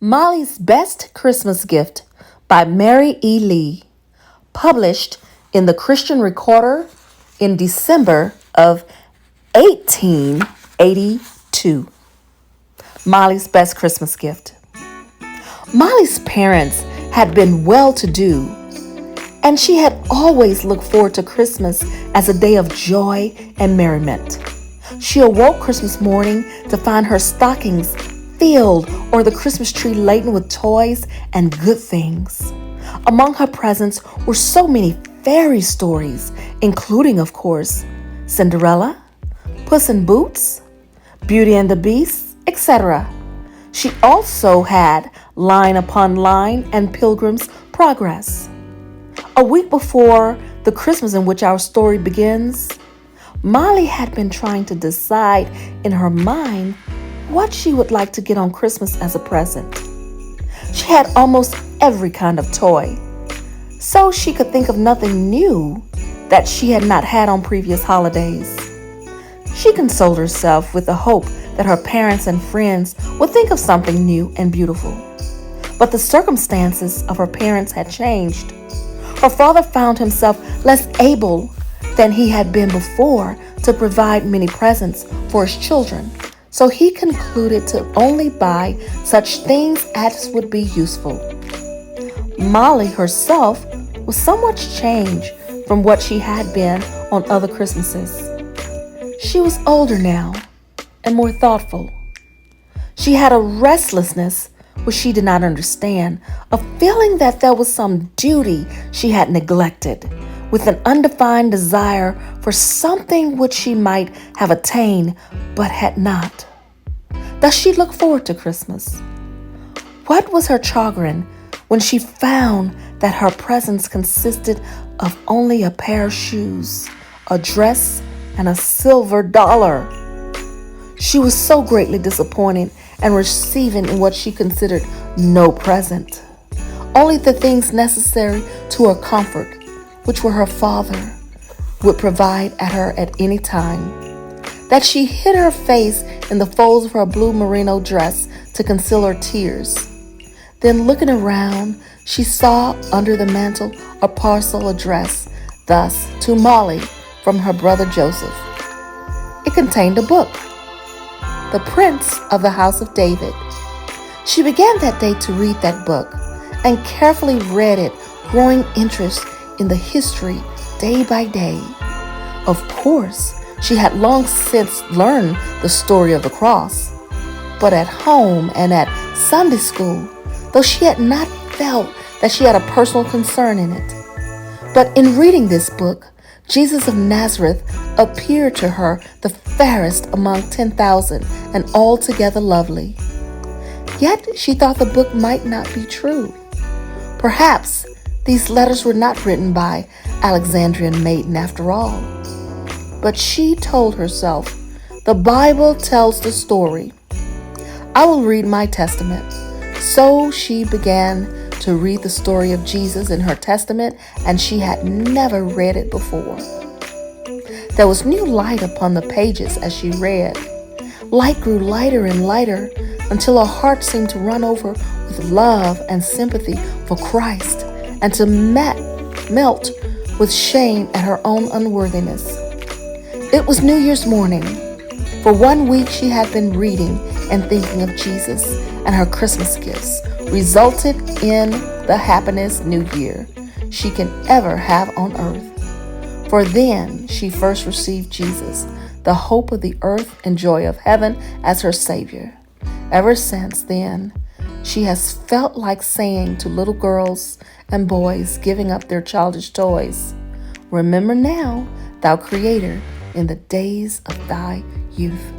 Mollie's Best Christmas Gift by Mary E. Lee, published in the Christian Recorder in December of 1882. Mollie's Best Christmas Gift. Mollie's parents had been well-to-do, and she had always looked forward to Christmas as a day of joy and merriment. She awoke Christmas morning to find her stockings filled or the Christmas tree laden with toys and good things. Among her presents were so many fairy stories, including, of course, Cinderella, Puss in Boots, Beauty and the Beast, etc. She also had Line Upon Line and Pilgrim's Progress. A week before the Christmas in which our story begins, Mollie had been trying to decide in her mind what she would like to get on Christmas as a present. She had almost every kind of toy, so she could think of nothing new that she had not had on previous holidays. She consoled herself with the hope that her parents and friends would think of something new and beautiful. But the circumstances of her parents had changed. Her father found himself less able than he had been before to provide many presents for his children, so he concluded to only buy such things as would be useful. Mollie herself was somewhat changed from what she had been on other Christmases. She was older now and more thoughtful. She had a restlessness which she did not understand, a feeling that there was some duty she had neglected, with an undefined desire for something which she might have attained but had not. Thus she looked forward to Christmas. What was her chagrin when she found that her presents consisted of only a pair of shoes, a dress, and a silver dollar. She was so greatly disappointed and receiving in what she considered no present, only the things necessary to her comfort, which were her father would provide her at any time, that she hid her face in the folds of her blue merino dress to conceal her tears. Then looking around, she saw under the mantel a parcel addressed thus to Mollie from her brother Joseph. It contained a book, The Prince of the House of David. She began that day to read that book and carefully read it, growing interest in the history day by day. Of course, she had long since learned the story of the cross, but at home and at Sunday school, though she had not felt that she had a personal concern in it. But in reading this book, Jesus of Nazareth appeared to her the fairest among 10,000 and altogether lovely. Yet she thought the book might not be true. Perhaps these letters were not written by Alexandrian maiden after all. But she told herself, the Bible tells the story. I will read my testament. So she began to read the story of Jesus in her testament, and she had never read it before. There was new light upon the pages as she read. Light grew lighter and lighter until her heart seemed to run over with love and sympathy for Christ and to melt with shame at her own unworthiness. It was New Year's morning. For 1 week she had been reading and thinking of Jesus, and her Christmas gifts resulted in the happiest New Year she can ever have on earth. For then she first received Jesus, the hope of the earth and joy of heaven, as her Savior. Ever since then, she has felt like saying to little girls and boys giving up their childish toys, remember now, thou Creator, in the days of thy youth.